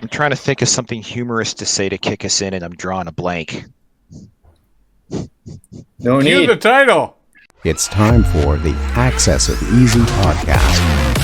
I'm trying to think of something humorous to say to kick us in, and I'm drawing a blank. No Cue the need. title. It's time for the Access of Easy podcast.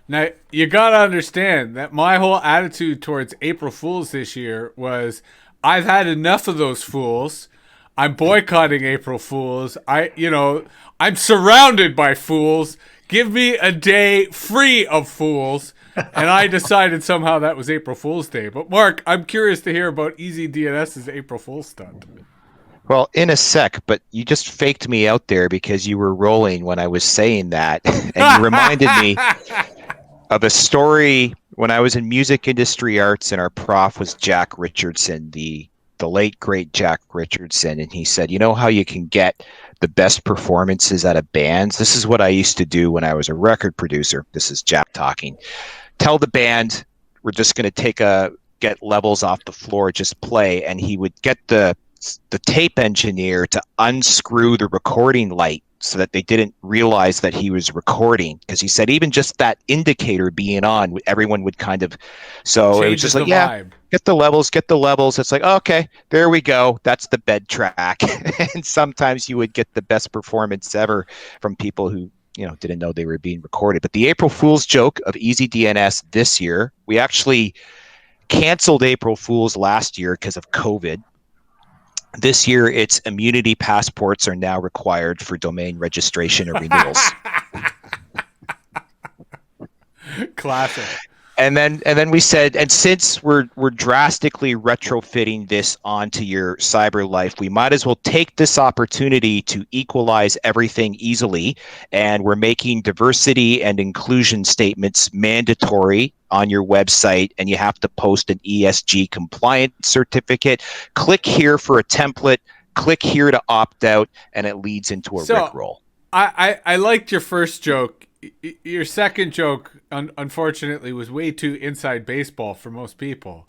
Now, you got to understand that my whole attitude towards April Fools this year was I've had enough of those fools. I'm boycotting April Fools. I'm surrounded by fools. Give me a day free of fools. And I decided somehow that was April Fool's Day. But Mark, I'm curious to hear about Easy DNS's April Fool's stunt. Well, in a sec, but you just faked me out there because you were rolling when I was saying that. And you reminded me of a story when I was in music industry arts, and our prof was Jack Richardson, the late great Jack Richardson, and he said, "You know how you can get the best performances out of bands? This is what I used to do when I was a record producer." This is Jack talking. Tell the band we're just going to get levels off the floor, just play, and he would get the tape engineer to unscrew the recording light so that they didn't realize that he was recording, because he said even just that indicator being on, everyone would kind of, so it was just like, yeah, get the levels. It's like, okay, there we go, that's the bed track. And sometimes you would get the best performance ever from people who didn't know they were being recorded. But the April Fool's joke of Easy DNS this year, we actually canceled April Fool's last year because of COVID. This year, it's immunity passports are now required for domain registration and renewals. Classic. And then we said, and since we're drastically retrofitting this onto your cyber life, we might as well take this opportunity to equalize everything easily. And we're making diversity and inclusion statements mandatory on your website, and you have to post an ESG compliance certificate. Click here for a template, click here to opt out, and it leads into a Rickroll. I liked your first joke. Your second joke, unfortunately, was way too inside baseball for most people.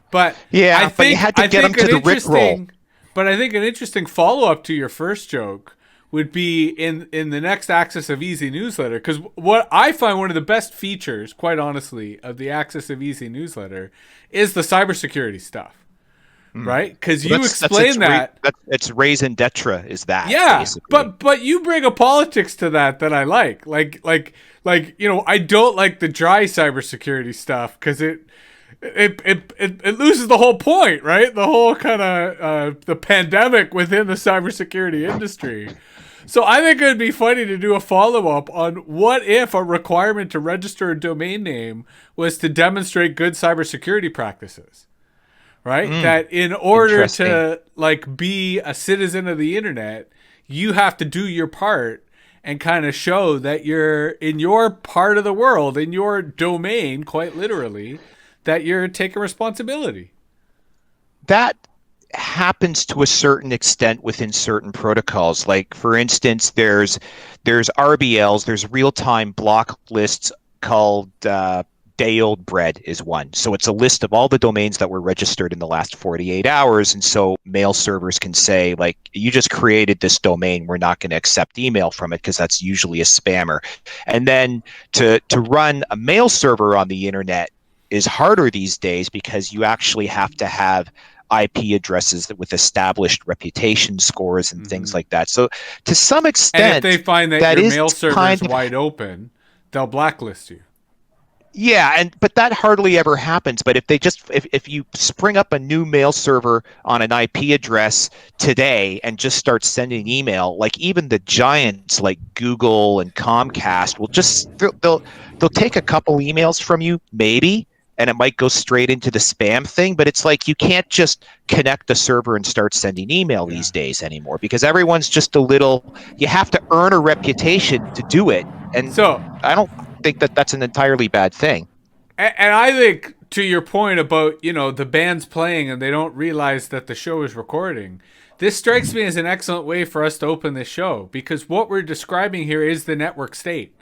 But yeah, but you had to get them to the Rickroll. But I think an interesting follow-up to your first joke would be in the next Axis of Easy newsletter. Because what I find one of the best features, quite honestly, of the Axis of Easy newsletter is the cybersecurity stuff. Right? Because you explain that. It's raison d'etre is that. Yeah, basically. but you bring a politics to that I like. Like I don't like the dry cybersecurity stuff because it loses the whole point, right? The whole kind of the pandemic within the cybersecurity industry. So I think it would be funny to do a follow-up on what if a requirement to register a domain name was to demonstrate good cybersecurity practices. Right? That in order to be a citizen of the internet, you have to do your part and kind of show that you're in your part of the world, in your domain, quite literally, that you're taking responsibility. That happens to a certain extent within certain protocols. Like, for instance, there's RBLs, there's real-time block lists called Day Old Bread is one. So it's a list of all the domains that were registered in the last 48 hours. And so mail servers can say, like, you just created this domain, we're not going to accept email from it because that's usually a spammer. And then to run a mail server on the internet is harder these days because you actually have to have IP addresses with established reputation scores and things like that. So to some extent, and if they find that your mail server is wide open, they'll blacklist you. Yeah, but that hardly ever happens. But if you spring up a new mail server on an IP address today and just start sending email, like even the giants like Google and Comcast will they'll take a couple emails from you maybe, and it might go straight into the spam thing. But it's like you can't just connect the server and start sending email these days anymore because everyone's just you have to earn a reputation to do it. And so I don't think that that's an entirely bad thing. And I think, to your point about, the band's playing and they don't realize that the show is recording, this strikes me as an excellent way for us to open this show, because what we're describing here is the network state,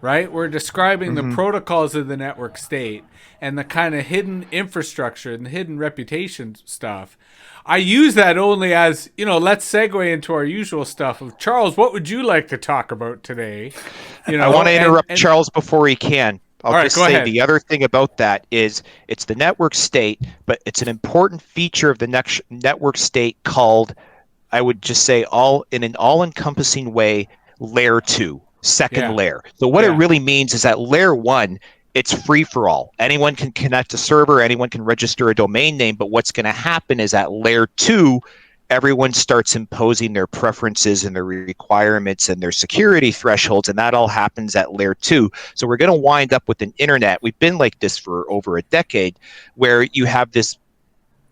right? We're describing the Hmm. protocols of the network state and the kind of hidden infrastructure and the hidden reputation stuff. I use that only as, let's segue into our usual stuff of Charles, what would you like to talk about today? I want to interrupt And Charles before he can. I'll all right, just go say ahead. the other thing about that is it's the network state, but it's an important feature of the next network state called, I would just say, all in an all-encompassing way, layer two, second Yeah. layer. So what it Yeah. really means is that layer one, it's free for all. Anyone can connect a server, anyone can register a domain name, but what's going to happen is at layer two, everyone starts imposing their preferences and their requirements and their security thresholds, and that all happens at layer two. So we're going to wind up with an internet. We've been like this for over a decade, where you have this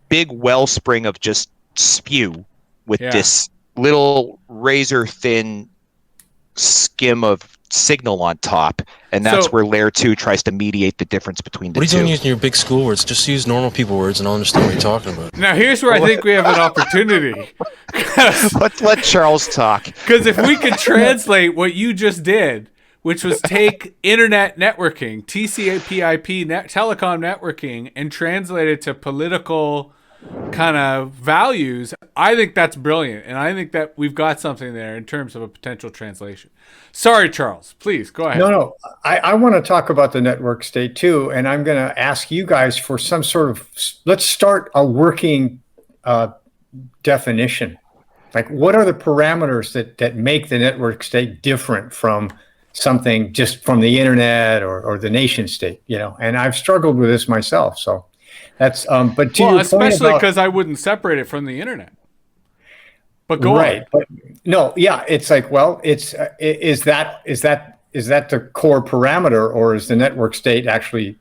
big wellspring of just spew with Yeah. this little razor thin skim of signal on top, and that's So where layer two tries to mediate the difference between the What are you doing two. using your big school words? Just use normal people words and I'll understand what you're talking about. now here's where I think we have an opportunity. Let Charles talk. Because if we could translate what you just did, which was take internet networking, TCP/IP, telecom networking, and translate it to political kind of values, I think that's brilliant. And I think that we've got something there in terms of a potential translation. Sorry, Charles. Please, go ahead. No. I want to talk about the network state too, and I'm going to ask you guys for some sort of, let's start a working definition. Like, what are the parameters that make the network state different from something just from the internet or the nation state, And I've struggled with this myself, so that's, but to your point especially about, because I wouldn't separate it from the internet. But go right, on. but no, yeah, it's like, well, it's is that the core parameter, or is the network state actually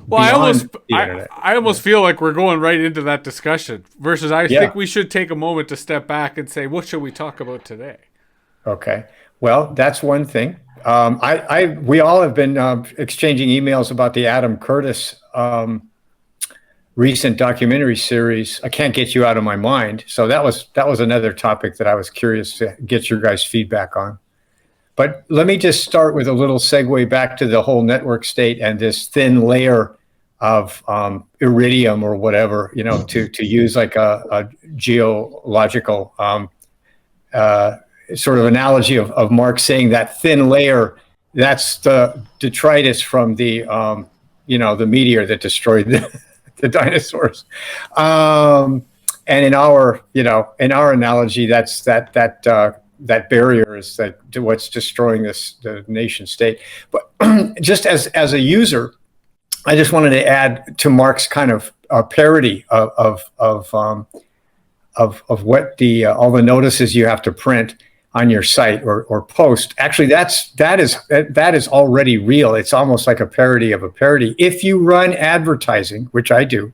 Well, beyond the internet? I almost feel like we're going right into that discussion. Versus, I Yeah. think we should take a moment to step back and say, what should we talk about today? Okay. Well, that's one thing. We all have been exchanging emails about the Adam Curtis recent documentary series. I Can't Get You Out of My Mind. So that was another topic that I was curious to get your guys' feedback on. But let me just start with a little segue back to the whole network state and this thin layer of iridium or whatever, to use like a geological sort of analogy of Mark saying that thin layer, that's the detritus from the the meteor that destroyed the dinosaurs. And in our analogy, that's that barrier is what's destroying the nation state. But just as a user, I just wanted to add to Mark's kind of parody of what all the notices you have to print on your site or post. Actually, that is already real. It's almost like a parody of a parody. If you run advertising, which I do,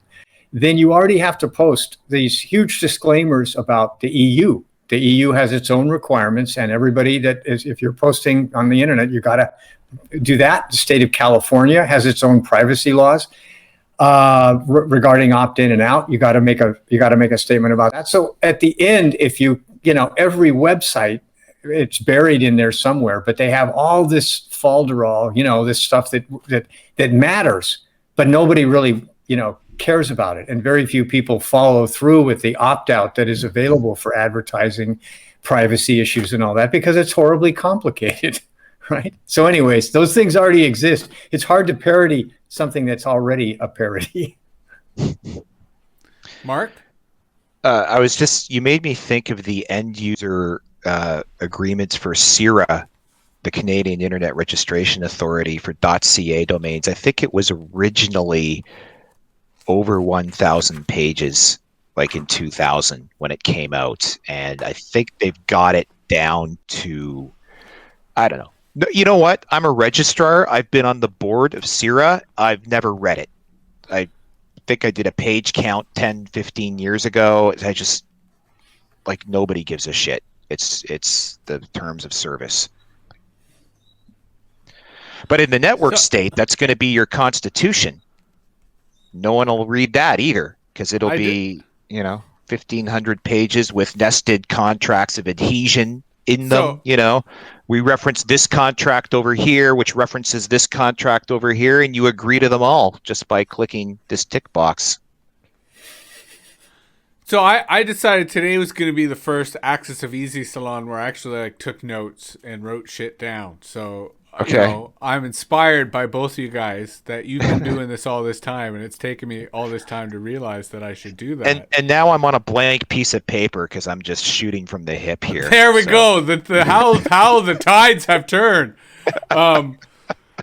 then you already have to post these huge disclaimers about the EU. The EU has its own requirements, and everybody if you're posting on the internet, you got to do that. The state of California has its own privacy laws regarding opt-in and out. You got to make a statement about that. So at the end, if every website, it's buried in there somewhere, but they have all this falderall, this stuff that matters, but nobody really, cares about it. And very few people follow through with the opt-out that is available for advertising, privacy issues and all that, because it's horribly complicated, right? So anyways, those things already exist. It's hard to parody something that's already a parody. Mark? You made me think of the end user agreements for CIRA, the Canadian Internet Registration Authority, for .ca domains. I think it was originally over 1,000 pages, like in 2000 when it came out, and I think they've got it down to, I don't know. No, you know what? I'm a registrar. I've been on the board of CIRA. I've never read it. I think I did a page count 10, 15 years ago. I just, like, nobody gives a shit. It's the terms of service. But in the network state, that's going to be your constitution. No one will read that either, because it'll be 1,500 pages with nested contracts of adhesion in them. So, We reference this contract over here, which references this contract over here, and you agree to them all just by clicking this tick box. So I decided today was going to be the first AxisOfEasy Salon where I actually took notes and wrote shit down. So Okay. I'm inspired by both of you guys that you've been doing this all this time, and it's taken me all this time to realize that I should do that. And now I'm on a blank piece of paper because I'm just shooting from the hip here. There we go. How the tides have turned. I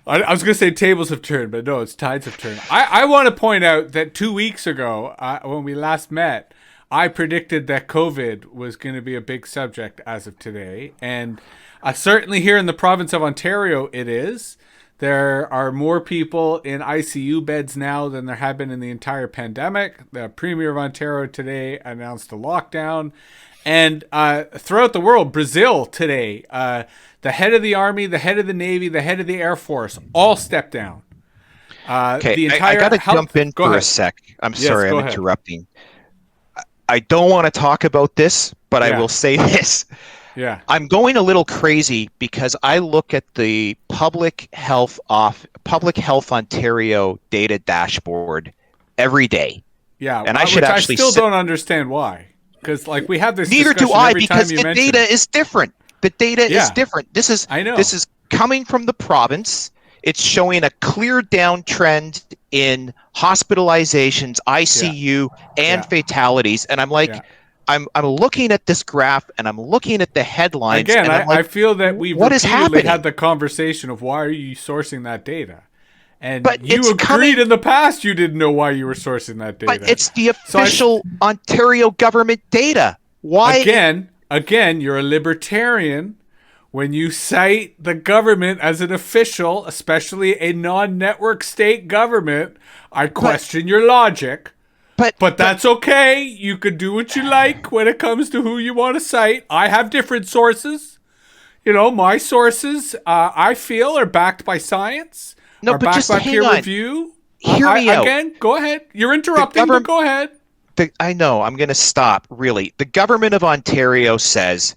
was going to say tables have turned, but no, it's tides have turned. I want to point out that 2 weeks ago, when we last met, I predicted that COVID was going to be a big subject as of today. And certainly here in the province of Ontario, it is. There are more people in ICU beds now than there have been in the entire pandemic. The Premier of Ontario today announced a lockdown. And throughout the world, Brazil today, the head of the Army, the head of the Navy, the head of the Air Force, all stepped down. Okay, The I entire got to health- jump in Go for ahead. a sec. I'm Yes, sorry, go I'm ahead. interrupting. I don't want to talk about this, but I Yeah. will say this. Yeah. I'm going a little crazy because I look at the Public Health Ontario data dashboard every day. Yeah. And I should which actually I still sit- don't understand why. Because we have this Neither do discussion I every because time you the mention data it. is different. The data is Yeah. different. I know. This is coming from the province. It's showing a clear downtrend in hospitalizations, ICU, and Yeah. fatalities. And I'm like, Yeah. I'm looking at this graph and I'm looking at the headlines. Again, and I'm I like, feel that we've what is repeatedly happening? had the conversation of why are you sourcing that data? And But you it's agreed coming- in the past you didn't know why you were sourcing that data. But it's the So I- official Ontario government data. Why? Again, you're a libertarian when you cite the government as an official, especially a non-network state government. I question your logic. But that's okay. You can do what you like when it comes to who you want to cite. I have different sources. My sources, I feel, are backed by science. No, are but backed just by hang peer on. review. Hear me out. Again, go ahead. You're interrupting, but go ahead. I know. I'm going to stop. Really, the government of Ontario says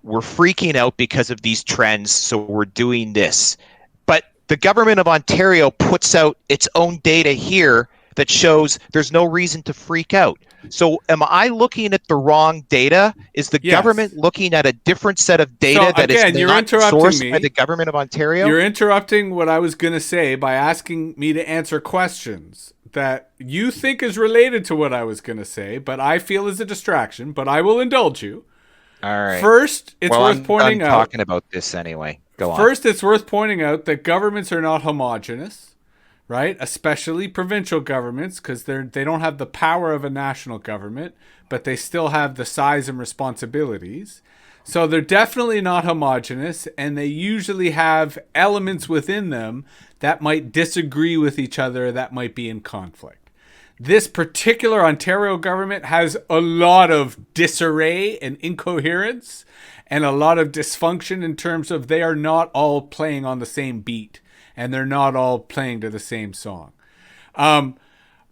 we're freaking out because of these trends, so we're doing this. But the government of Ontario puts out its own data here that shows there's no reason to freak out. So am I looking at the wrong data? Is the Yes. government looking at a different set of data So, that again, is you're not interrupting sourced me. by the government of Ontario? You're interrupting what I was going to say by asking me to answer questions that you think is related to what I was going to say, but I feel is a distraction, but I will indulge you. All right. First, it's well, worth I'm pointing done out. talking about this anyway. Go on. First, it's worth pointing out that governments are not homogenous, right? Especially provincial governments, because they don't have the power of a national government, but they still have the size and responsibilities. So they're definitely not homogenous, and they usually have elements within them that might disagree with each other, that might be in conflict. This particular Ontario government has a lot of disarray and incoherence and a lot of dysfunction in terms of they are not all playing on the same beat and they're not all playing to the same song.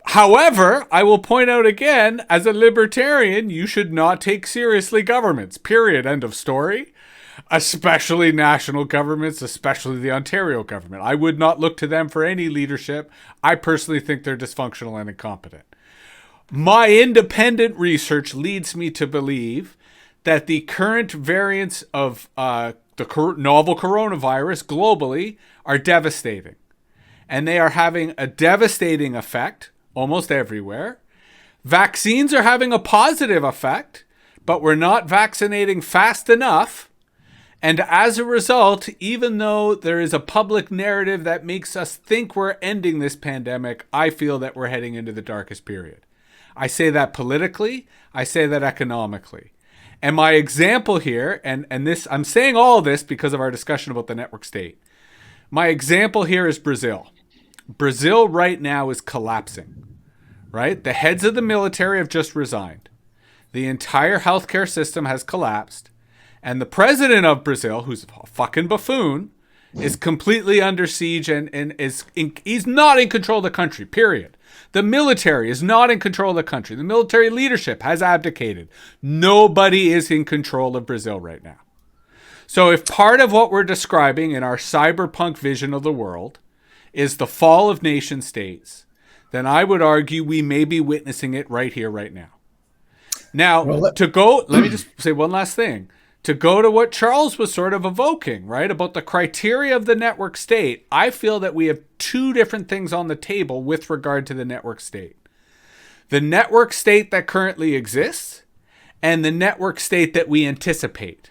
However, I will point out again, as a libertarian, you should not take seriously governments, period, end of story. Especially national governments, especially the Ontario government. I would not look to them for any leadership. I personally think they're dysfunctional and incompetent. My independent research leads me to believe that the current variants of the novel coronavirus globally are devastating. And they are having a devastating effect almost everywhere. Vaccines are having a positive effect, but we're not vaccinating fast enough. And as a result, even though there is a public narrative that makes us think we're ending this pandemic, I feel that we're heading into the darkest period. I say that politically, I say that economically. And my example here, and this, I'm saying all this because of our discussion about the network state. My example here is Brazil. Brazil right now is collapsing, right? The heads of the military have just resigned. The entire healthcare system has collapsed. And the president of Brazil, who's a fucking buffoon, is completely under siege and he's not in control of the country, period. The military is not in control of the country. The military leadership has abdicated. Nobody is in control of Brazil right now. So if part of what we're describing in our cyberpunk vision of the world is the fall of nation states, then I would argue we may be witnessing it right here, right now. Now, let me just say one last thing. To go to what Charles was sort of evoking, right, about the criteria of the network state, I feel that we have two different things on the table with regard to the network state. The network state that currently exists and the network state that we anticipate.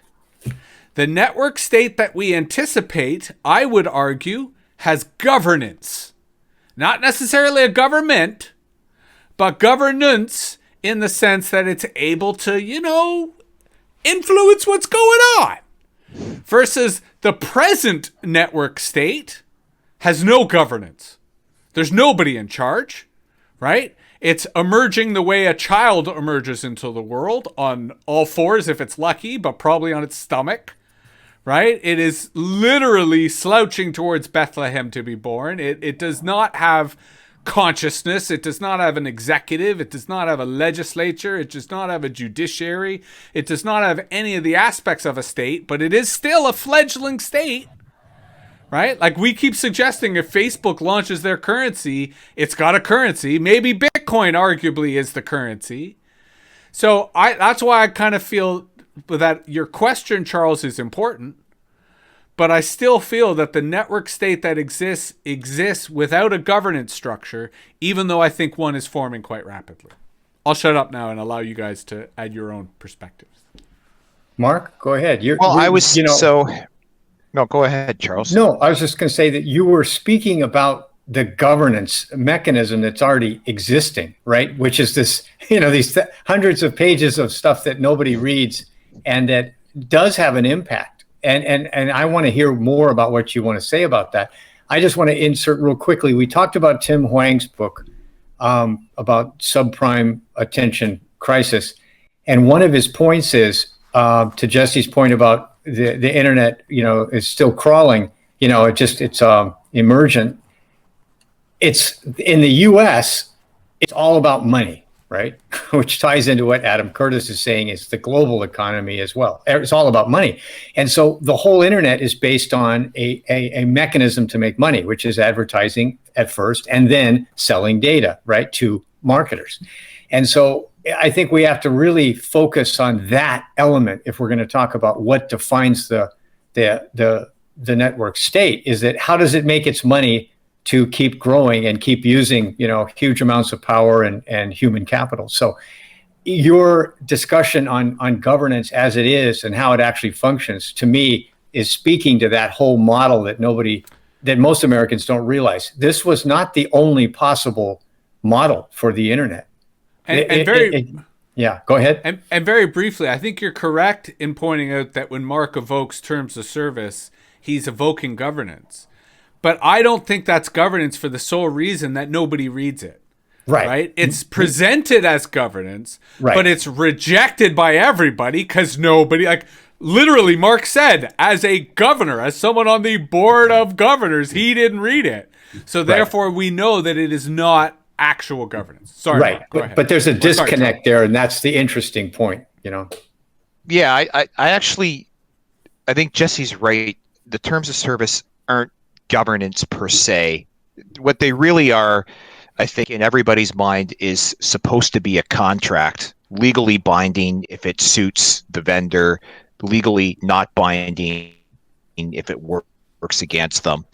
The network state that we anticipate, I would argue, has governance. Not necessarily a government, but governance in the sense that it's able to, influence what's going on. Versus the present network state has no governance. There's nobody in charge, right? It's emerging the way a child emerges into the world, on all fours if it's lucky, but probably on its stomach, right? It is literally slouching towards Bethlehem to be born. It does not have consciousness. It does not have an executive. It does not have a legislature. It does not have a judiciary. It does not have any of the aspects of a state, but it is still a fledgling state, right? Like we keep suggesting, if Facebook launches their currency, it's got a currency. Maybe Bitcoin arguably is the currency. So that's why I kind of feel that your question, Charles, is important. But I still feel that the network state that exists without a governance structure, even though I think one is forming quite rapidly. I'll shut up now and allow you guys to add your own perspectives. Mark, go ahead. No, go ahead, Charles. No, I was just going to say that you were speaking about the governance mechanism that's already existing, right? Which is this, these hundreds of pages of stuff that nobody reads and that does have an impact. And I want to hear more about what you want to say about that. I just want to insert real quickly. We talked about Tim Huang's book about subprime attention crisis. And one of his points is, to Jesse's point about the internet, is still crawling, it's emergent. It's in the US, it's all about money, right? Which ties into what Adam Curtis is saying is the global economy as well. It's all about money. And so the whole internet is based on a mechanism to make money, which is advertising at first and then selling data, right, to marketers. And so I think we have to really focus on that element if we're going to talk about what defines the network state, is that how does it make its money to keep growing and keep using, huge amounts of power and human capital. So your discussion on governance as it is and how it actually functions, to me, is speaking to that whole model that most Americans don't realize. This was not the only possible model for the internet. Yeah, go ahead. And very briefly, I think you're correct in pointing out that when Mark evokes terms of service, he's evoking governance. But I don't think that's governance for the sole reason that nobody reads it. Right? It's presented as governance, but it's rejected by everybody because nobody, literally Mark said, as a governor, as someone on the board of governors, he didn't read it. So therefore we know that it is not actual governance. Sorry, right. Mark, but there's a disconnect there, and that's the interesting point, Yeah, I think Jesse's right. The terms of service aren't governance per se. What they really are, I think, in everybody's mind, is supposed to be a contract, legally binding if it suits the vendor, legally not binding if it works against them.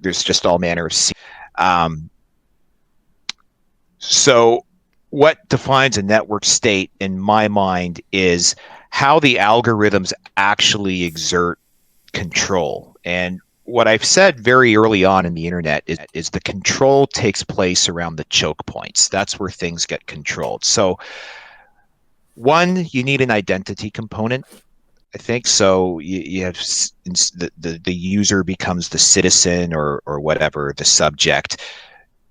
There's just all manner of so what defines a network state in my mind is how the algorithms actually exert control. And what I've said very early on in the internet is the control takes place around the choke points. That's where things get controlled. So one, you need an identity component, I think. So you have the user becomes the citizen or whatever, the subject.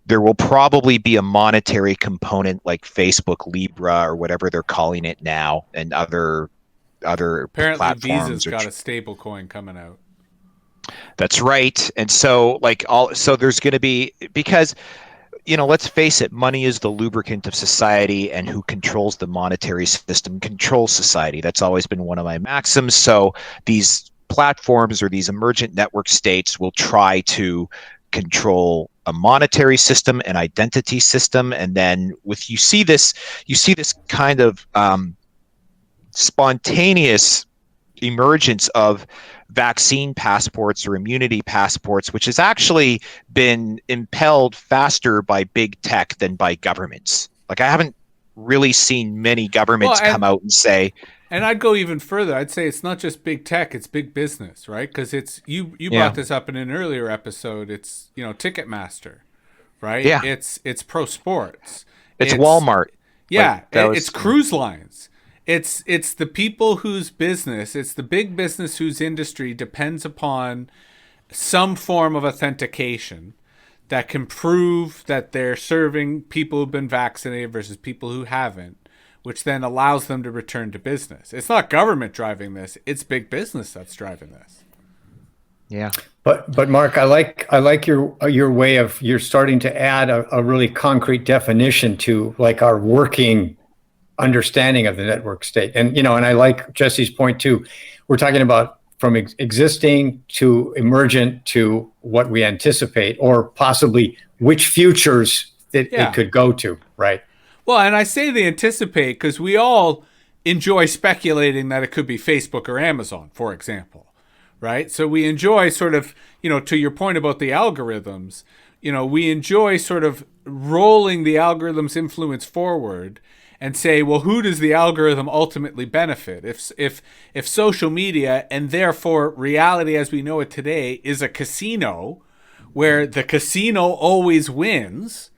There will probably be a monetary component like Facebook Libra or whatever they're calling it now, and other apparently platforms. Visa's got a stable coin coming out. That's right. And so so there's going to be, because let's face it, money is the lubricant of society, and who controls the monetary system controls society. That's always been one of my maxims. So these platforms or these emergent network states will try to control a monetary system, an identity system, and then you see this kind of spontaneous emergence of vaccine passports or immunity passports, which has actually been impelled faster by big tech than by governments. Like, I haven't really seen many governments come out and say. And I'd go even further. I'd say it's not just big tech; it's big business, right? Because it's you brought this up in an earlier episode. It's Ticketmaster, right? Yeah. It's pro sports. It's Walmart. Yeah, it's cruise lines. It's the people whose business, it's the big business whose industry depends upon some form of authentication that can prove that they're serving people who've been vaccinated versus people who haven't, which then allows them to return to business. It's not government driving this; it's big business that's driving this. Yeah. But Mark, I like your way of, you're starting to add a really concrete definition to like our working understanding of the network state. And I like Jesse's point too. We're talking about from existing to emergent to what we anticipate, or possibly which futures that it could go to, right? Well, and I say they anticipate because we all enjoy speculating that it could be Facebook or Amazon, for example, right? So we enjoy sort of, to your point about the algorithms, we enjoy sort of rolling the algorithm's influence forward and say, well, who does the algorithm ultimately benefit? If social media, and therefore reality as we know it today, is a casino where the casino always wins,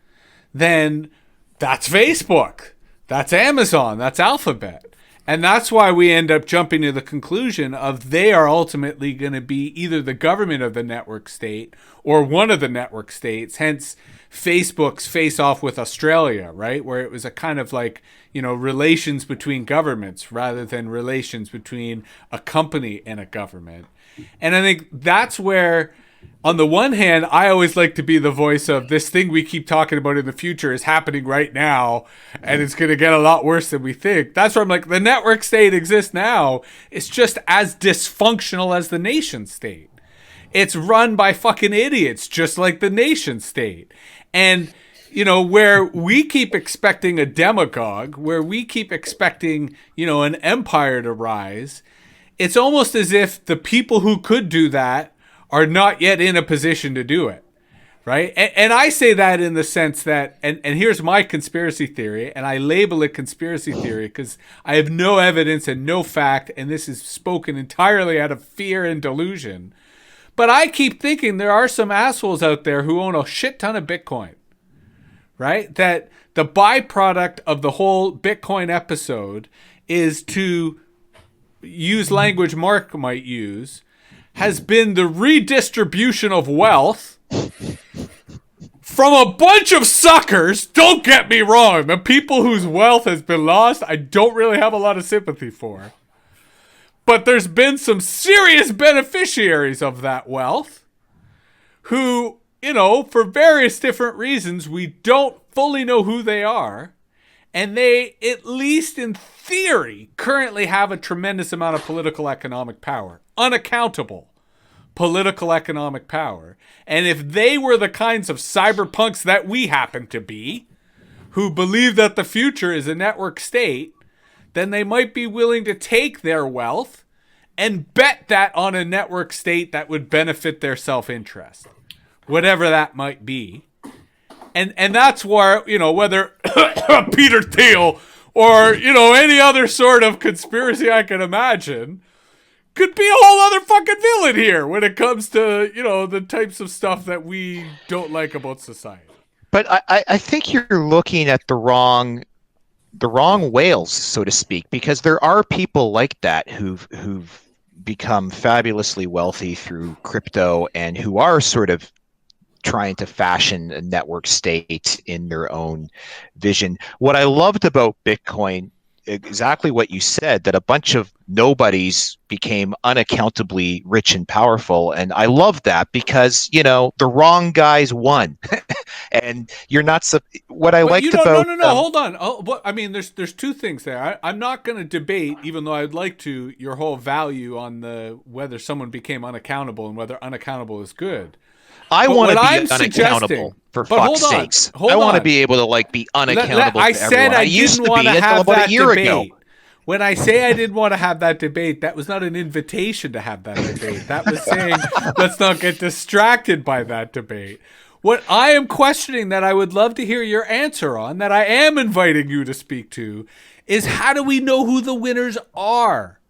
then that's Facebook, that's Amazon, that's Alphabet. And that's why we end up jumping to the conclusion of they are ultimately going to be either the government of the network state or one of the network states, hence Facebook's face off with Australia, right? Where it was a kind of like, relations between governments rather than relations between a company and a government. And I think that's where, on the one hand, I always like to be the voice of this thing we keep talking about in the future is happening right now, and it's going to get a lot worse than we think. That's where I'm like, the network state exists now. It's just as dysfunctional as the nation state. It's run by fucking idiots, just like the nation state. And, where we keep expecting a demagogue, where we keep expecting, an empire to rise, it's almost as if the people who could do that are not yet in a position to do it, right? And I say that in the sense that, and here's my conspiracy theory, and I label it conspiracy theory because I have no evidence and no fact, and this is spoken entirely out of fear and delusion. But I keep thinking there are some assholes out there who own a shit ton of Bitcoin, right? That the byproduct of the whole Bitcoin episode is, to use language Mark might use, has been the redistribution of wealth from a bunch of suckers. Don't get me wrong. The people whose wealth has been lost, I don't really have a lot of sympathy for. But there's been some serious beneficiaries of that wealth who, for various different reasons, we don't fully know who they are. And they, at least in theory, currently have a tremendous amount of political economic power. Unaccountable political economic power. And if they were the kinds of cyberpunks that we happen to be, who believe that the future is a network state, then they might be willing to take their wealth and bet that on a network state that would benefit their self-interest, whatever that might be. And that's where, whether Peter Thiel or, any other sort of conspiracy I can imagine could be a whole other fucking villain here when it comes to, the types of stuff that we don't like about society. But I think you're looking at the wrong whales, so to speak, because there are people like that who've become fabulously wealthy through crypto and who are sort of trying to fashion a network state in their own vision. What I loved about Bitcoin exactly what you said, that a bunch of nobodies became unaccountably rich and powerful. And I love that because, the wrong guys won. And you're not, what I But you liked don't. No, about, no, no. Hold on. I mean, there's two things there. I'm not going to debate, even though I'd like to, your whole value on the whether someone became unaccountable and whether unaccountable is good. I But want to what be I'm unaccountable, for but fuck's hold on, sakes. hold I want to on. be able to be unaccountable I to said everyone. I used didn't to want be to until have about that a year ago. debate. When I say I didn't want to have that debate, that was not an invitation to have that debate. That was saying, let's not get distracted by that debate. What I am questioning, that I would love to hear your answer on, that I am inviting you to speak to, is how do we know who the winners are?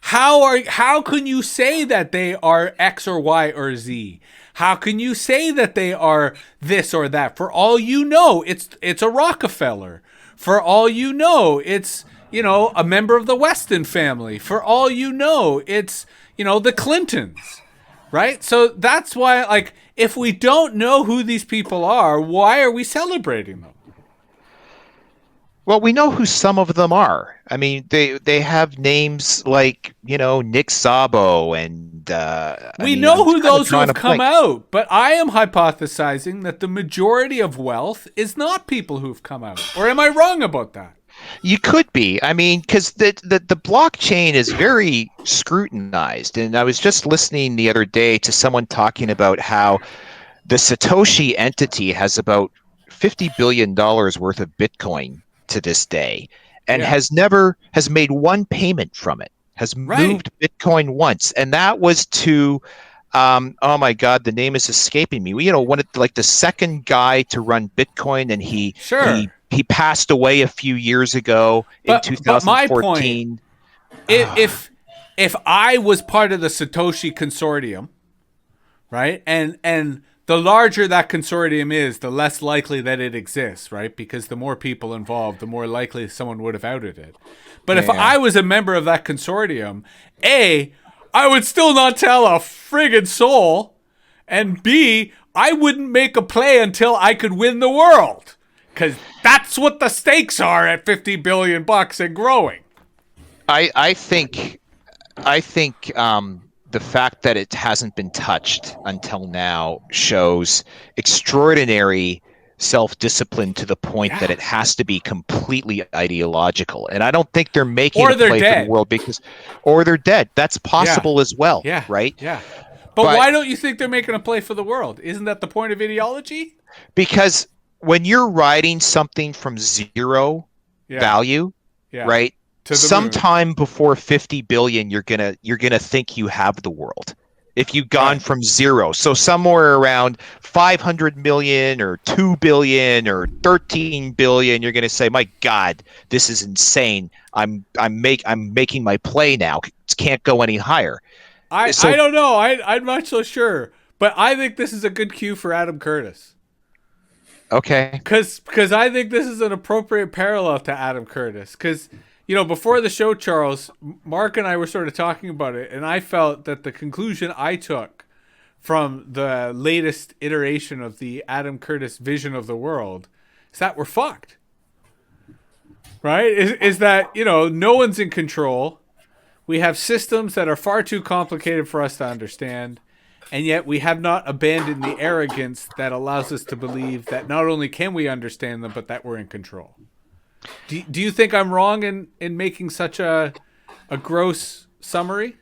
How can you say that they are X or Y or Z? How can you say that they are this or that? For all you know, it's a Rockefeller. For all you know, it's a member of the Weston family. For all you know, it's the Clintons. Right? So that's why, if we don't know who these people are, why are we celebrating them? Well, we know who some of them are. I mean, they have names like, Nick Szabo and We know I'm who kind of those who drawing have a come blank. out, but I am hypothesizing that the majority of wealth is not people who've come out. Or am I wrong about that? You could be. I mean, because the blockchain is very scrutinized. And I was just listening the other day to someone talking about how the Satoshi entity has about $50 billion worth of Bitcoin to this day, and Yeah. has made one payment from it, has Right. moved Bitcoin once, and that was to oh my God, the name is escaping me. One of the second guy to run Bitcoin, and Sure. he passed away a few years ago in But my point, 2014. if I was part of the Satoshi consortium, right? And the larger that consortium is, the less likely that it exists, right? Because the more people involved, the more likely someone would have outed it. But if Yeah. I was a member of that consortium, A, I would still not tell a friggin' soul, and B, I wouldn't make a play until I could win the world. Because that's what the stakes are at $50 billion and growing. I think the fact that it hasn't been touched until now shows extraordinary self-discipline to the point that it has to be completely ideological. And I don't think they're making Or a they're play for dead. the world or they're dead. That's possible as well, Yeah. right? Yeah. But why don't you think they're making a play for the world? Isn't that the point of ideology? Because when you're riding something from zero value, right? To the Sometime before 50 billion, you're gonna think you have the world. If you've gone from zero, so somewhere around 500 million or 2 billion or 13 billion, you're gonna say, "My God, this is insane. I'm making my play now. It can't go any higher." I don't know. I'm not so sure, but I think this is a good cue for Adam Curtis. Okay. Because I think this is an appropriate parallel to Adam Curtis. Because, before the show, Charles, Mark and I were sort of talking about it, and I felt that the conclusion I took from the latest iteration of the Adam Curtis vision of the world is that we're fucked. Right? Is that, no one's in control. We have systems that are far too complicated for us to understand. And yet we have not abandoned the arrogance that allows us to believe that not only can we understand them, but that we're in control. Do you think I'm wrong in making such a gross summary?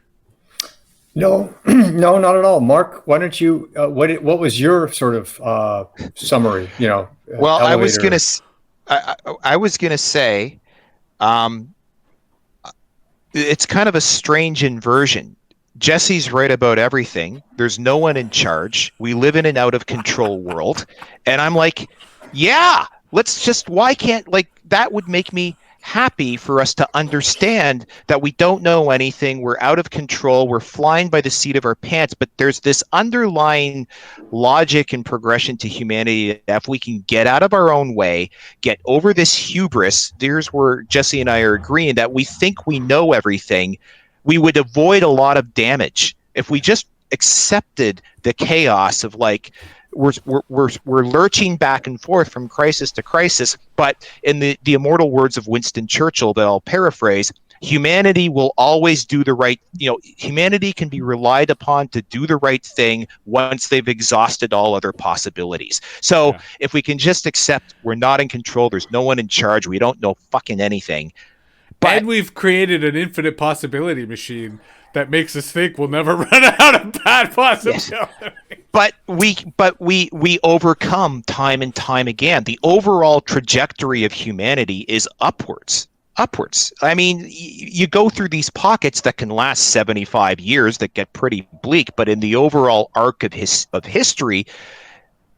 No, no, not at all. Mark, why don't you? What was your sort of summary? Well, elevator. I was gonna say, it's kind of a strange inversion. Jesse's right about everything. There's no one in charge. We live in an out of control world. And I'm like, yeah, why can't, that would make me happy for us to understand that we don't know anything. We're out of control. We're flying by the seat of our pants. But there's this underlying logic and progression to humanity that if we can get out of our own way, get over this hubris, there's where Jesse and I are agreeing that we think we know everything, we would avoid a lot of damage if we just accepted the chaos of we're lurching back and forth from crisis to crisis. But in the immortal words of Winston Churchill that I'll paraphrase, humanity will always do the right, humanity can be relied upon to do the right thing once they've exhausted all other possibilities. So if we can just accept we're not in control, there's no one in charge, we don't know fucking anything. And we've created an infinite possibility machine that makes us think we'll never run out of bad possibilities. Yes. But we overcome time and time again. The overall trajectory of humanity is upwards. I mean, you go through these pockets that can last 75 years that get pretty bleak, but in the overall arc of history,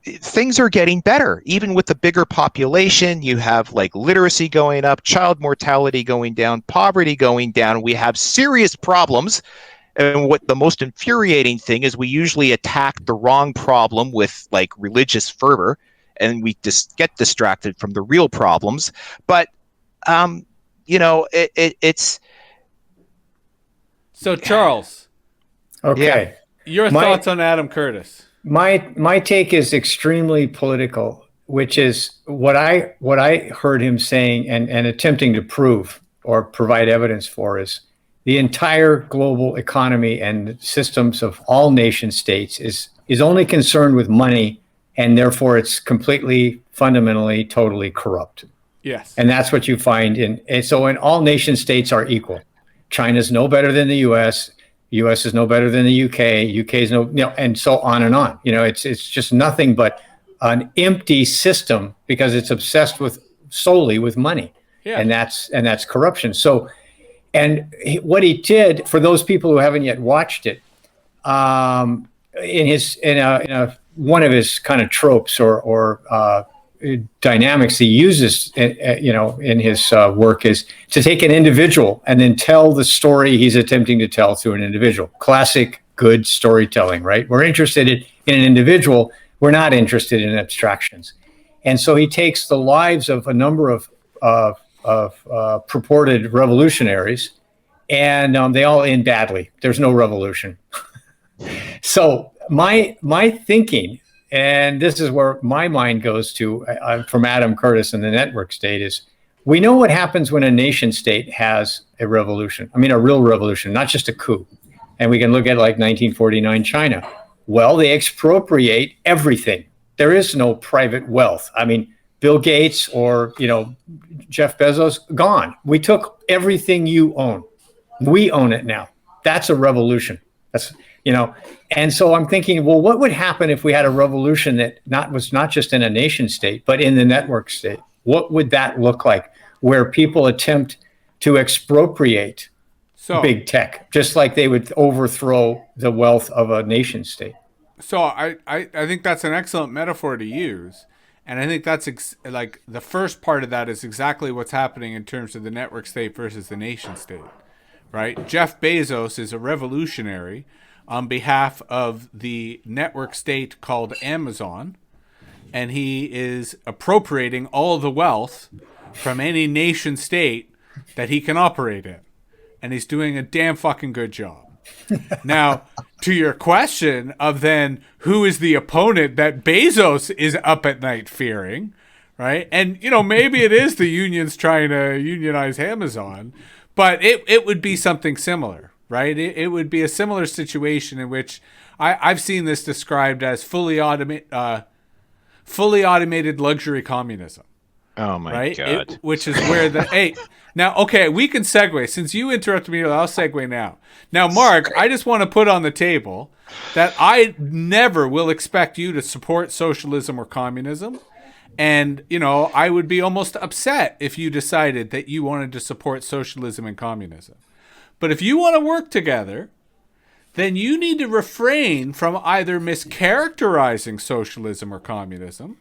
things are getting better. Even with the bigger population, you have like literacy going up, child mortality going down, poverty going down. We have serious problems. And what the most infuriating thing is, we usually attack the wrong problem with like religious fervor, and we just get distracted from the real problems. But it's so. Charles, okay, your thoughts on Adam Curtis? My take is extremely political, which is what I heard him saying and attempting to prove or provide evidence for is the entire global economy and systems of all nation states is only concerned with money, and therefore it's completely, fundamentally, totally corrupt. Yes. And that's what you find and all nation states are equal. China's no better than the US. US is no better than the UK. UK is and so on and on. It's just nothing but an empty system because it's obsessed solely with money. Yeah. And that's corruption. So, and what he did, for those people who haven't yet watched it, in one of his kind of tropes or dynamics he uses, in his work, is to take an individual and then tell the story he's attempting to tell through an individual. Classic good storytelling, right? We're interested in an individual. We're not interested in abstractions. And so he takes the lives of a number of purported revolutionaries, and they all end badly. There's no revolution. So my thinking, and this is where my mind goes to from Adam Curtis and the network state, is we know what happens when a nation state has a revolution. I mean, a real revolution, not just a coup. And we can look at like 1949 China. Well, they expropriate everything. There is no private wealth. I mean, Bill Gates or, Jeff Bezos, gone. We took everything you own. We own it now. That's a revolution. That's, and so I'm thinking, well, what would happen if we had a revolution that was not just in a nation state, but in the network state? What would that look like, where people attempt to expropriate big tech, just like they would overthrow the wealth of a nation state? So I think that's an excellent metaphor to use. And I think that's like the first part of that is exactly what's happening in terms of the network state versus the nation state, right? Jeff Bezos is a revolutionary on behalf of the network state called Amazon, and he is appropriating all the wealth from any nation state that he can operate in. And he's doing a damn fucking good job. Now, to your question of then who is the opponent that Bezos is up at night fearing, right? And, maybe it is the unions trying to unionize Amazon, but it would be something similar, right? It would be a similar situation in which I've seen this described as fully automated luxury communism. Oh my God. Which is where now, okay, we can segue. Since you interrupted me, I'll segue now. Now, Mark, I just want to put on the table that I never will expect you to support socialism or communism. And, I would be almost upset if you decided that you wanted to support socialism and communism. But if you want to work together, then you need to refrain from either mischaracterizing socialism or communism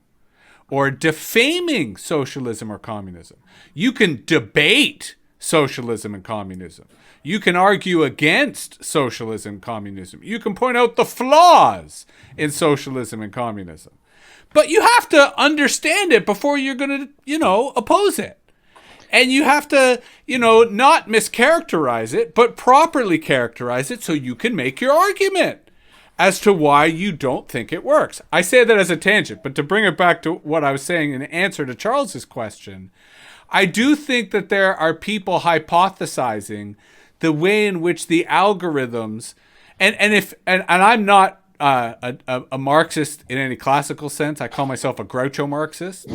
or defaming socialism or communism. You can debate socialism and communism. You can argue against socialism and communism. You can point out the flaws in socialism and communism. But you have to understand it before you're going to, oppose it. And you have to, not mischaracterize it, but properly characterize it so you can make your argument. as to why you don't think it works. I say that as a tangent, but to bring it back to what I was saying in answer to Charles's question, I do think that there are people hypothesizing the way in which the algorithms, and I'm not a Marxist in any classical sense. I call myself a Groucho Marxist,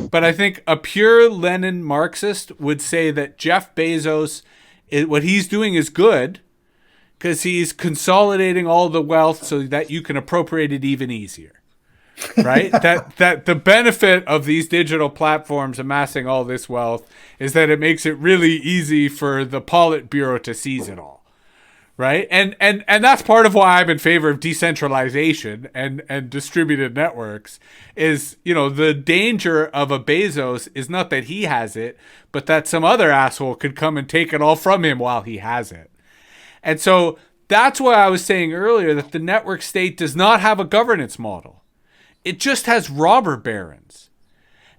but I think a pure Lenin Marxist would say that Jeff Bezos, what he's doing is good because he's consolidating all the wealth so that you can appropriate it even easier. Right? that the benefit of these digital platforms amassing all this wealth is that it makes it really easy for the Politburo to seize it all. Right? And that's part of why I'm in favor of decentralization and distributed networks is, the danger of a Bezos is not that he has it, but that some other asshole could come and take it all from him while he has it. And so that's why I was saying earlier that the network state does not have a governance model. It just has robber barons.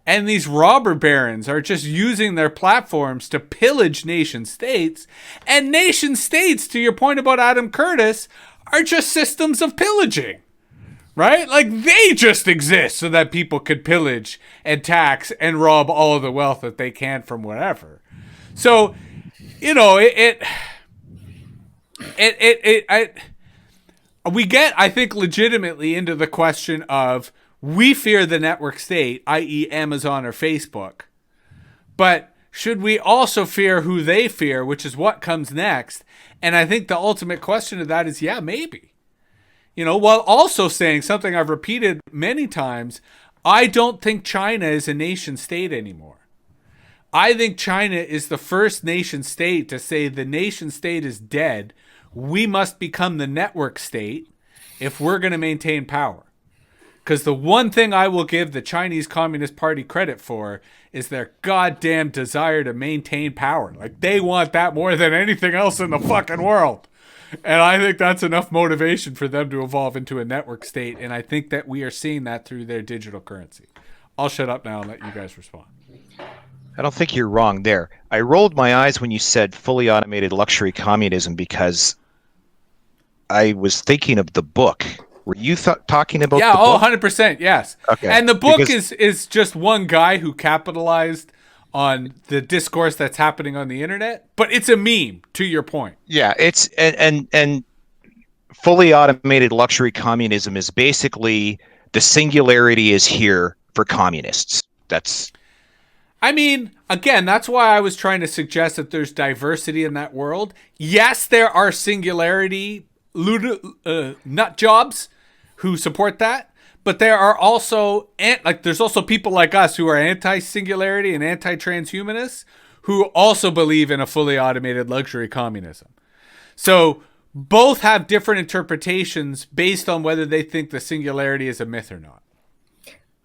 And these robber barons are just using their platforms to pillage nation states. And nation states, to your point about Adam Curtis, are just systems of pillaging. Right? Like, they just exist so that people could pillage and tax and rob all of the wealth that they can from whatever. So, we get, I think, legitimately into the question of we fear the network state, i.e. Amazon or Facebook. But should we also fear who they fear, which is what comes next? And I think the ultimate question of that is, yeah, maybe. While also saying something I've repeated many times, I don't think China is a nation state anymore. I think China is the first nation state to say the nation state is dead. We must become the network state if we're going to maintain power. Because the one thing I will give the Chinese Communist Party credit for is their goddamn desire to maintain power. Like, they want that more than anything else in the fucking world. And I think that's enough motivation for them to evolve into a network state. And I think that we are seeing that through their digital currency. I'll shut up now and let you guys respond. I don't think you're wrong there. I rolled my eyes when you said fully automated luxury communism because I was thinking of the book. Were you talking about the book? 100%, yes. Okay. And the book is just one guy who capitalized on the discourse that's happening on the internet, but it's a meme, to your point. Yeah, it's and fully automated luxury communism is basically the singularity is here for communists. Again, that's why I was trying to suggest that there's diversity in that world. Yes, there are singularity nut jobs who support that, but there are also there's also people like us who are anti-singularity and anti-transhumanists who also believe in a fully automated luxury communism. So both have different interpretations based on whether they think the singularity is a myth or not.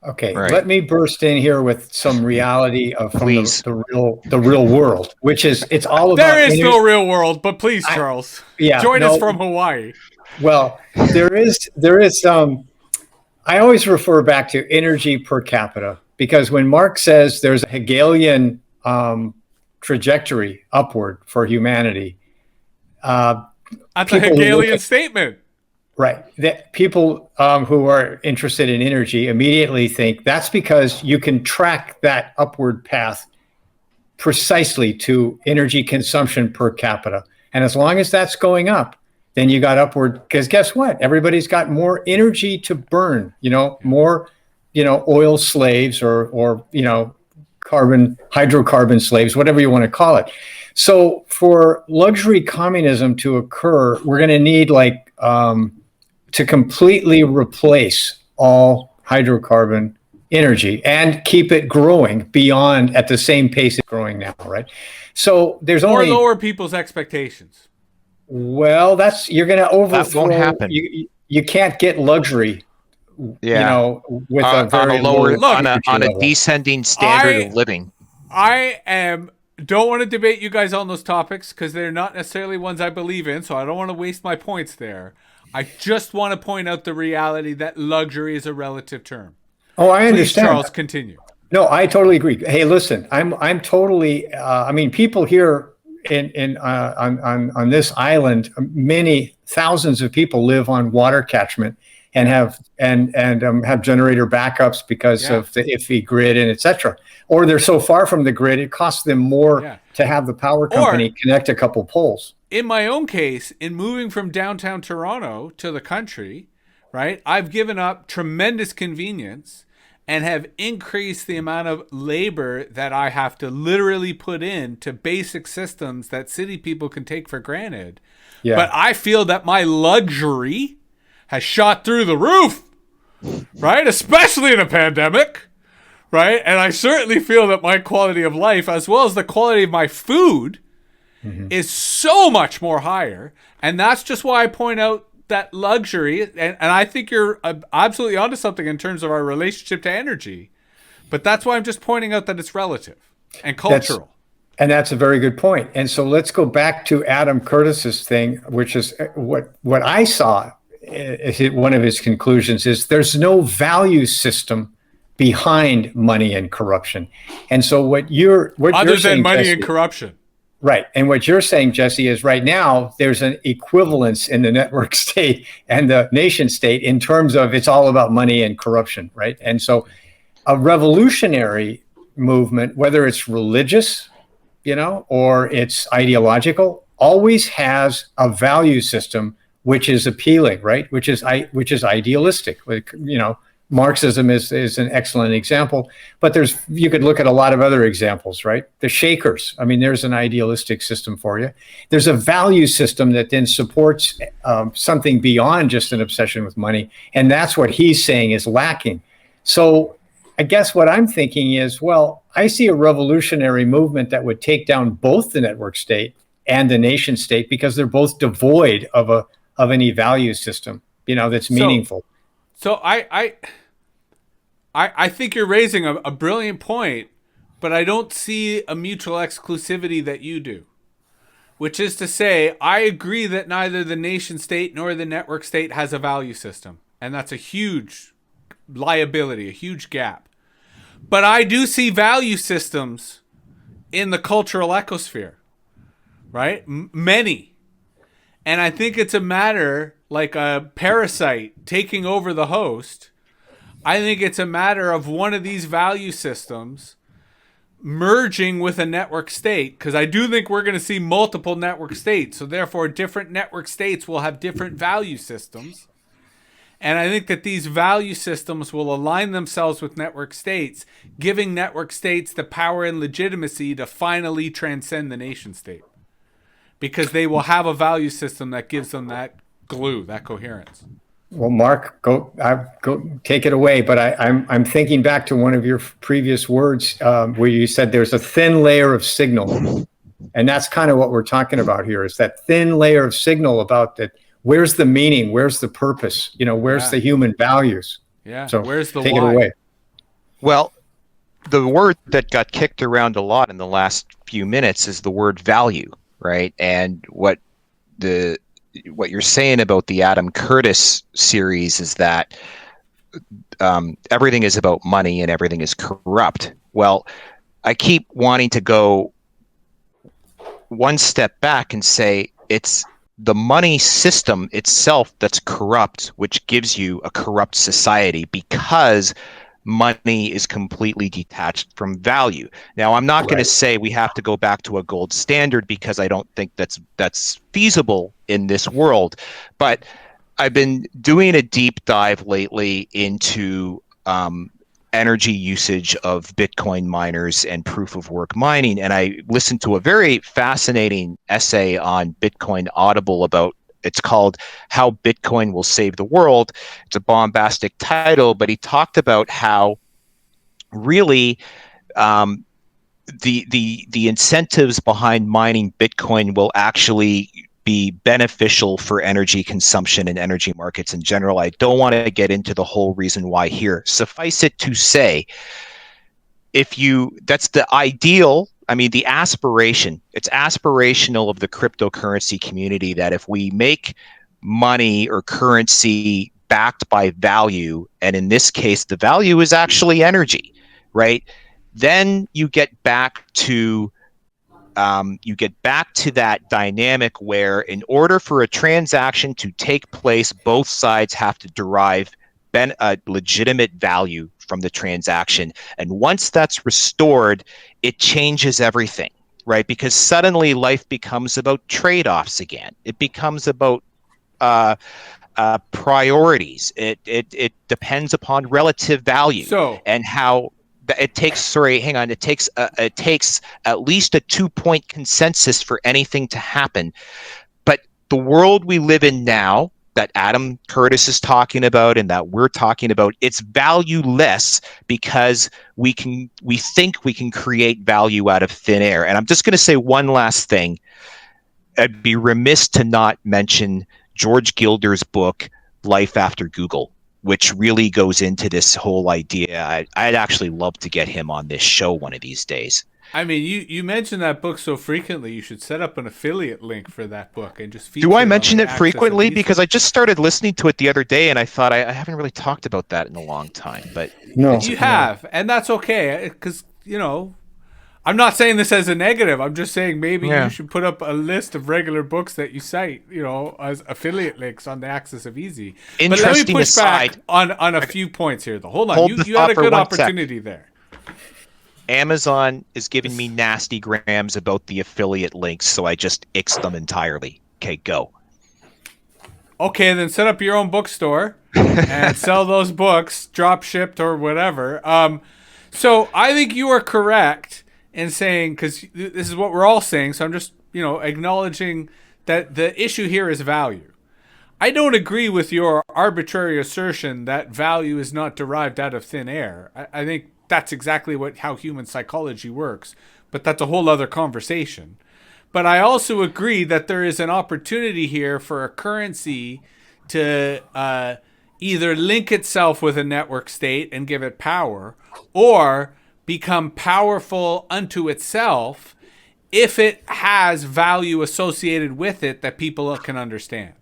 Okay, right. Let me burst in here with some reality of the real world, which is it's all about. There is no real world, but please, Charles, join us from Hawaii. Well, there is I always refer back to energy per capita because when Marx says there's a Hegelian trajectory upward for humanity, that's a Hegelian statement. Right. That people who are interested in energy immediately think that's because you can track that upward path precisely to energy consumption per capita. And as long as that's going up, then you got upward, because guess what? Everybody's got more energy to burn, more, oil slaves or hydrocarbon slaves, whatever you want to call it. So for luxury communism to occur, we're going to need to completely replace all hydrocarbon energy and keep it growing beyond at the same pace it's growing now, right? So there's or lower people's expectations. Well, you're going to overthrow. That won't happen. You can't get luxury. With a very on a descending standard of living. Don't want to debate you guys on those topics because they're not necessarily ones I believe in, so I don't want to waste my points there. I just want to point out the reality that luxury is a relative term. Oh, I understand. Please, Charles, continue. No, I totally agree. Hey, listen, I'm totally. People here on this island, many thousands of people live on water catchment and have generator backups because of the iffy grid and etc. Or they're so far from the grid, it costs them more to have the power company connect a couple poles. In my own case, in moving from downtown Toronto to the country, right, I've given up tremendous convenience and have increased the amount of labor that I have to literally put in to basic systems that city people can take for granted. Yeah. But I feel that my luxury has shot through the roof, right? Especially in a pandemic, right? And I certainly feel that my quality of life, as well as the quality of my food, is so much more higher. And that's just why I point out that luxury. And I think you're absolutely onto something in terms of our relationship to energy. But that's why I'm just pointing out that it's relative and cultural. That's a very good point. And so let's go back to Adam Curtis's thing, which is what I saw. One of his conclusions is there's no value system behind money and corruption. And so what you're saying, money Jesse, and corruption. Right. And what you're saying, Jesse, is right now there's an equivalence in the network state and the nation state in terms of it's all about money and corruption. Right. And so a revolutionary movement, whether it's religious, or it's ideological, always has a value system which is appealing, right? Which is idealistic. Marxism is an excellent example, but you could look at a lot of other examples, right? The Shakers. I mean, there's an idealistic system for you. There's a value system that then supports something beyond just an obsession with money, and that's what he's saying is lacking. So I guess what I'm thinking is, well, I see a revolutionary movement that would take down both the network state and the nation state because they're both devoid of any value system, that's meaningful. So I think you're raising a brilliant point, but I don't see a mutual exclusivity that you do, which is to say, I agree that neither the nation state nor the network state has a value system. And that's a huge liability, a huge gap. But I do see value systems in the cultural ecosphere, right? Many. And I think it's a matter like a parasite taking over the host. I think it's a matter of one of these value systems merging with a network state, because I do think we're going to see multiple network states. So therefore, different network states will have different value systems. And I think that these value systems will align themselves with network states, giving network states the power and legitimacy to finally transcend the nation state. Because they will have a value system that gives them that glue, that coherence. Well, Mark, go take it away. But I'm thinking back to one of your previous words where you said there's a thin layer of signal. And that's kind of what we're talking about here, is that thin layer of signal about that. Where's the meaning? Where's the purpose? Where's the human values? Yeah. So where's the take why? it away. Well, the word that got kicked around a lot in the last few minutes is the word value, right? And what you're saying about the Adam Curtis series is that everything is about money and everything is corrupt. Well, I keep wanting to go one step back and say it's the money system itself that's corrupt, which gives you a corrupt society because money is completely detached from value. Now, I'm not going to say we have to go back to a gold standard because I don't think that's feasible in this world. But I've been doing a deep dive lately into energy usage of Bitcoin miners and proof of work mining. And I listened to a very fascinating essay on Bitcoin Audible it's called How Bitcoin Will Save the World. It's a bombastic title, but he talked about how really the incentives behind mining Bitcoin will actually be beneficial for energy consumption and energy markets in general. I don't want to get into the whole reason why here. Suffice it to say, that's the ideal, the aspiration, it's aspirational of the cryptocurrency community that if we make money or currency backed by value, and in this case, the value is actually energy, right? Then you get back to you get back to that dynamic where in order for a transaction to take place, both sides have to derive a legitimate value from the transaction. And once that's restored, it changes everything, right? Because suddenly life becomes about trade-offs again. It becomes about priorities. It depends upon relative value So and how it takes. Sorry, hang on. It takes at least a 2-point consensus for anything to happen. But the world we live in now, that Adam Curtis is talking about and that we're talking about, it's valueless because we think we can create value out of thin air. And I'm just going to say one last thing. I'd be remiss to not mention George Gilder's book, Life After Google, which really goes into this whole idea. I'd actually love to get him on this show one of these days. I mean, you mention that book so frequently, you should set up an affiliate link for that book and just feature Do I it on mention the it Axis frequently? of Easy. Because I just started listening to it the other day, and I thought I haven't really talked about that in a long time. But No, You have, and that's okay, because, I'm not saying this as a negative. I'm just saying maybe you should put up a list of regular books that you cite, as affiliate links on the Axis of Easy. But let me Interesting push back aside- on a few points here, though. Hold on. Hold You the had a thought for good 1 sec. opportunity there. Amazon is giving me nasty grams about the affiliate links, so I just ixed them entirely. Okay, go. Okay, then set up your own bookstore and sell those books, drop shipped or whatever. So I think you are correct in saying, because this is what we're all saying, so I'm just, acknowledging that the issue here is value. I don't agree with your arbitrary assertion that value is not derived out of thin air. I think that's exactly how human psychology works, but that's a whole other conversation. But I also agree that there is an opportunity here for a currency to either link itself with a network state and give it power, or become powerful unto itself if it has value associated with it that people can understand.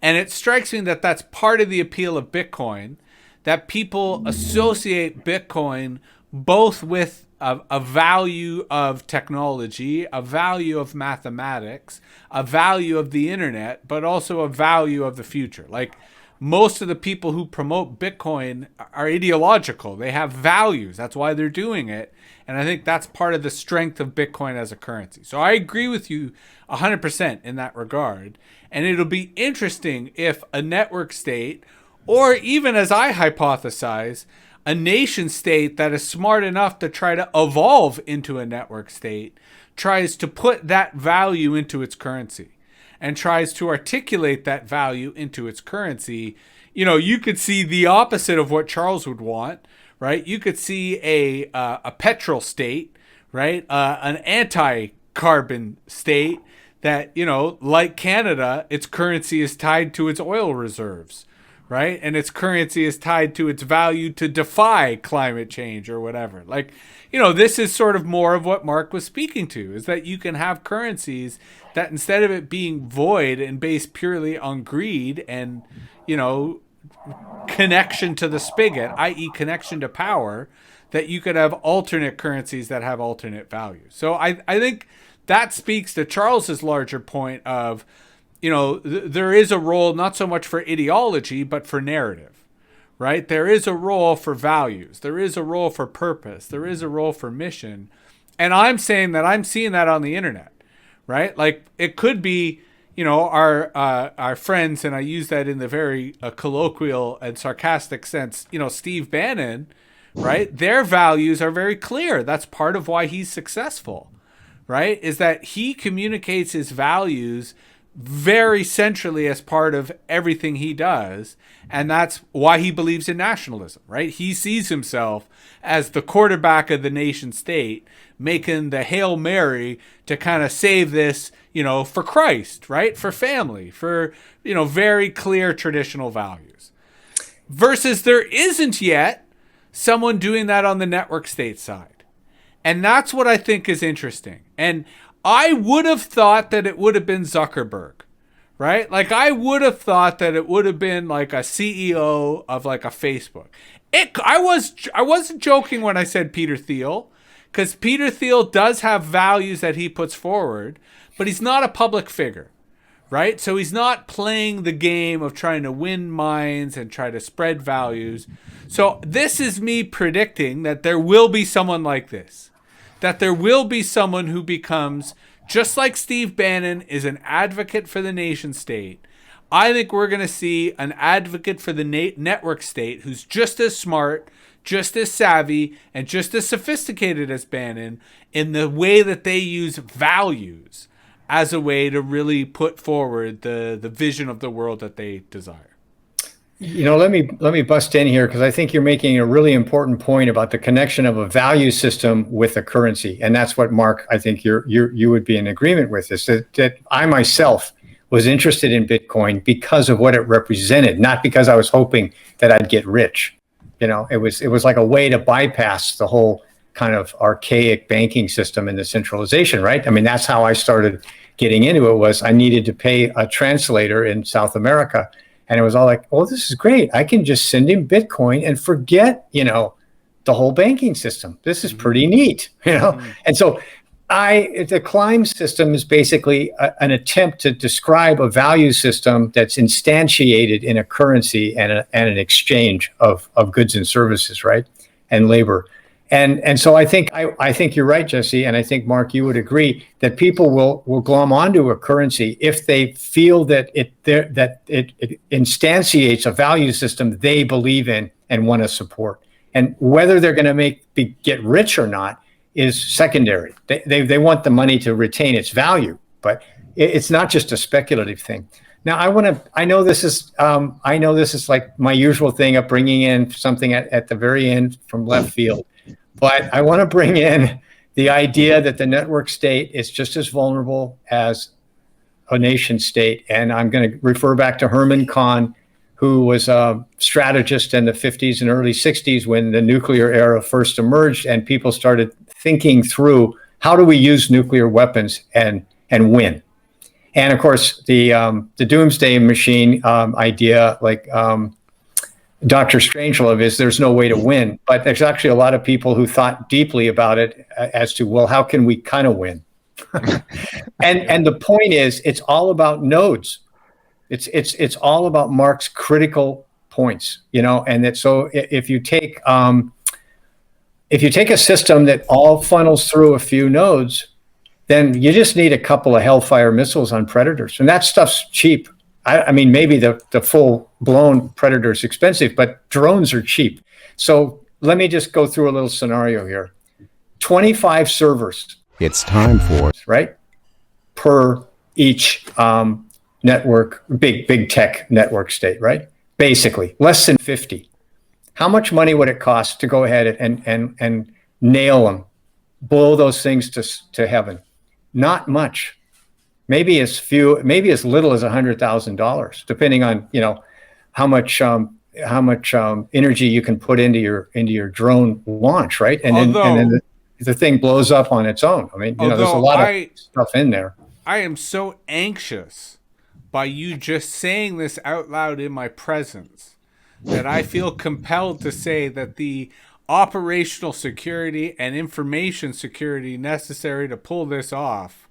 And it strikes me that that's part of the appeal of Bitcoin, that people associate Bitcoin both with a value of technology, a value of mathematics, a value of the internet, but also a value of the future. Like, most of the people who promote Bitcoin are ideological. They have values. That's why they're doing it. And I think that's part of the strength of Bitcoin as a currency. So I agree with you 100% in that regard. And it'll be interesting if a network state, or even as I hypothesize, a nation state that is smart enough to try to evolve into a network state, tries to put that value into its currency and tries to articulate that value into its currency. You could see the opposite of what Charles would want, right? You could see a petrol state, right? An anti-carbon state that, like Canada, its currency is tied to its oil reserves, right? And its currency is tied to its value to defy climate change or whatever. Like, this is sort of more of what Mark was speaking to, is that you can have currencies that, instead of it being void and based purely on greed and, connection to the spigot, i.e. connection to power, that you could have alternate currencies that have alternate values. So I think that speaks to Charles's larger point of, there is a role not so much for ideology, but for narrative, right? There is a role for values. There is a role for purpose. There is a role for mission. And I'm saying that I'm seeing that on the internet, right? Like, it could be, our friends, and I use that in the very colloquial and sarcastic sense, Steve Bannon, right? Their values are very clear. That's part of why he's successful, right? Is that he communicates his values very centrally as part of everything he does. And that's why he believes in nationalism, right? He sees himself as the quarterback of the nation state, making the Hail Mary to kind of save this, for Christ, right? For family, for, very clear traditional values. Versus there isn't yet someone doing that on the network state side. And that's what I think is interesting. And I would have thought that it would have been Zuckerberg, right? Like, I would have thought that it would have been like a CEO of like a Facebook. I wasn't joking when I said Peter Thiel, Because Peter Thiel does have values that he puts forward, but he's not a public figure, right? So he's not playing the game of trying to win minds and try to spread values. So this is me predicting that there will be someone like this, that there will be someone who becomes, just like Steve Bannon is an advocate for the nation state. I think we're going to see an advocate for the network state who's just as smart, just as savvy, and just as sophisticated as Bannon in the way that they use values as a way to really put forward the vision of the world that they desire. Let me bust in here, because I think you're making a really important point about the connection of a value system with a currency, and that's what, Mark, I think you would be in agreement with this. That I myself was interested in Bitcoin because of what it represented, not because I was hoping that I'd get rich. It was like a way to bypass the whole kind of archaic banking system and the centralization, right? I mean, that's how I started getting into it. Was I needed to pay a translator in South America. And it was all like, oh, this is great. I can just send him Bitcoin and forget, the whole banking system. This is pretty neat, And so the Climb system is basically an attempt to describe a value system that's instantiated in a currency and an exchange of goods and services, right? And labor. And so I think you're right, Jesse, and I think, Mark, you would agree that people will glom onto a currency if they feel that it instantiates a value system they believe in and want to support. And whether they're going to get rich or not is secondary. They want the money to retain its value, but it's not just a speculative thing. Now, I know this is like my usual thing of bringing in something at the very end from left field. But I want to bring in the idea that the network state is just as vulnerable as a nation state. And I'm going to refer back to Herman Kahn, who was a strategist in the 50s and early 60s when the nuclear era first emerged, and people started thinking through, how do we use nuclear weapons and win? And of course, the doomsday machine idea, like Dr. Strangelove, is there's no way to win. But there's actually a lot of people who thought deeply about it as to, well, how can we kind of win? and the point is, it's all about nodes. It's all about Mark's critical points, and that, so if you take a system that all funnels through a few nodes, then you just need a couple of Hellfire missiles on Predators, and that stuff's cheap. I mean, maybe the full-blown Predator is expensive, but drones are cheap. So let me just go through a little scenario here. 25 servers. It's time for right per each network, big tech network state, right? Basically, less than 50. How much money would it cost to go ahead and nail them, blow those things to heaven? Not much. Maybe as little as $100,000, depending on how much energy you can put into your drone launch, right? And then the thing blows up on its own. I mean, there's a lot of stuff in there. I am so anxious by you just saying this out loud in my presence that I feel compelled to say that the operational security and information security necessary to pull this off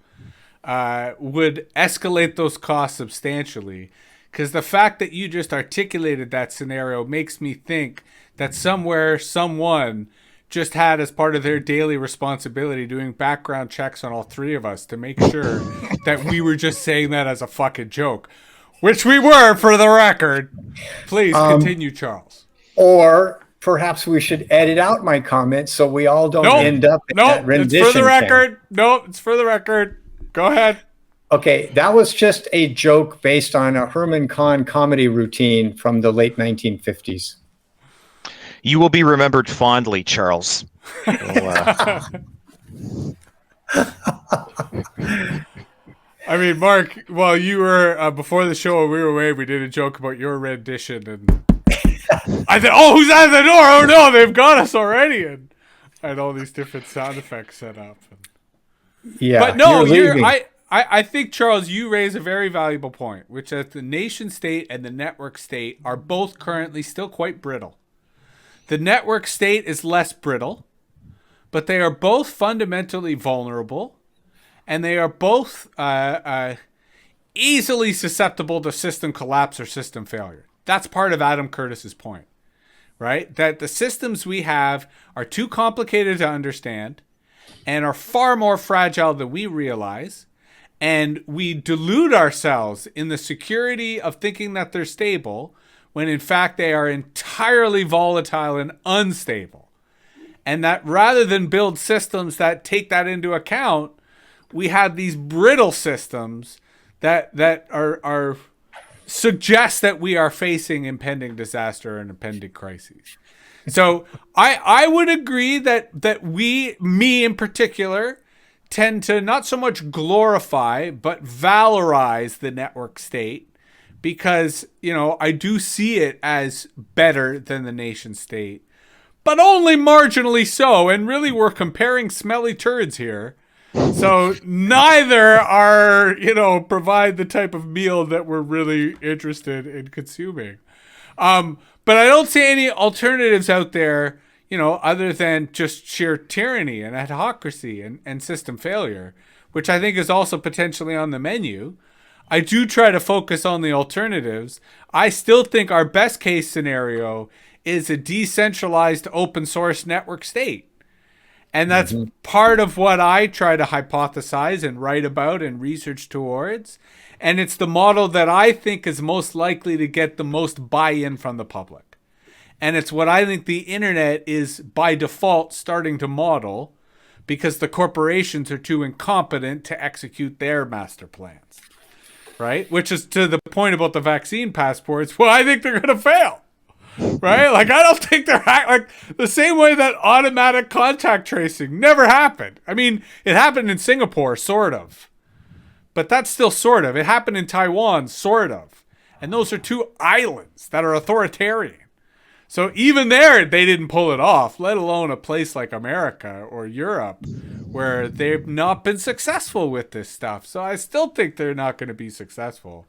would escalate those costs substantially. Because the fact that you just articulated that scenario makes me think that somewhere someone just had as part of their daily responsibility doing background checks on all three of us to make sure that we were just saying that as a fucking joke, which we were, for the record. Please continue, Charles. Or perhaps we should edit out my comments so we all don't end up in that rendition. It's for the record. Nope, it's for the record. Go ahead. Okay, that was just a joke based on a Herman Kahn comedy routine from the late 1950s. You will be remembered fondly, Charles. I mean, Mark, while you were before the show when we were away, we did a joke about your rendition, and I said, "Oh, who's at the door? Oh no, they've got us already!" And I had all these different sound effects set up. Yeah, but no, I think, Charles, you raise a very valuable point, which is the nation state and the network state are both currently still quite brittle. The network state is less brittle, but they are both fundamentally vulnerable, and they are both easily susceptible to system collapse or system failure. That's part of Adam Curtis's point, right? That the systems we have are too complicated to understand and are far more fragile than we realize. And we delude ourselves in the security of thinking that they're stable when in fact they are entirely volatile and unstable. And that rather than build systems that take that into account, we have these brittle systems that are suggest that we are facing impending disaster and impending crises. So I would agree that me in particular, tend to not so much glorify but valorize the network state, because I do see it as better than the nation state, but only marginally so. And really, we're comparing smelly turds here. So neither are, provide the type of meal that we're really interested in consuming. But I don't see any alternatives out there, other than just sheer tyranny and autocracy and system failure, which I think is also potentially on the menu. I do try to focus on the alternatives. I still think our best case scenario is a decentralized open source network state. And that's part of what I try to hypothesize and write about and research towards. And it's the model that I think is most likely to get the most buy-in from the public. And it's what I think the internet is by default starting to model, because the corporations are too incompetent to execute their master plans. Right? Which is to the point about the vaccine passports. Well, I think they're going to fail. Right? Like, I don't think they're like the same way that automatic contact tracing never happened. I mean, it happened in Singapore, sort of. But that's still sort of. It happened in Taiwan, sort of. And those are two islands that are authoritarian. So even there, they didn't pull it off, let alone a place like America or Europe where they've not been successful with this stuff. So I still think they're not going to be successful.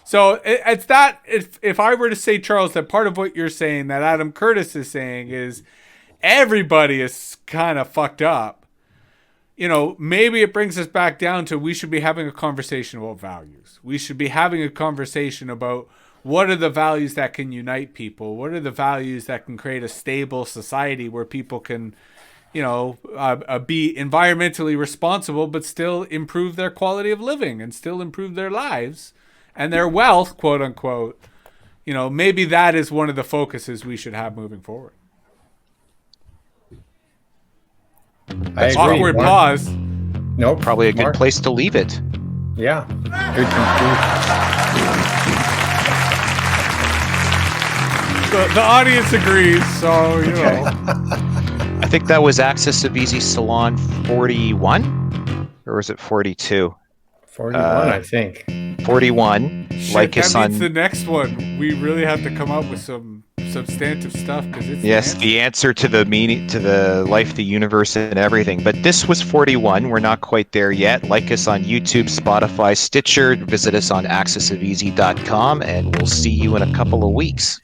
So it's that, if I were to say, Charles, that part of what you're saying, that Adam Curtis is saying, is everybody is kind of fucked up. Maybe it brings us back down to, we should be having a conversation about values. We should be having a conversation about what are the values that can unite people? What are the values that can create a stable society where people can, be environmentally responsible, but still improve their quality of living and still improve their lives and their wealth, quote unquote. Maybe that is one of the focuses we should have moving forward. I agree. Awkward pause. Nope. Probably a good Mark. place to leave it. Yeah. Good conclusion. The audience agrees, so, Okay. I think that was AxisOfEasy Salon 41, or was it 42? 41, I think. 41. Shit, Like that us means on. the next one, we really have to come up with some substantive stuff, because it's Yes, the answer to the meaning, to the life, the universe, and everything. But this was 41. We're not quite there yet. Like us on YouTube, Spotify, Stitcher. Visit us on AxisOfEasy.com, and we'll see you in a couple of weeks.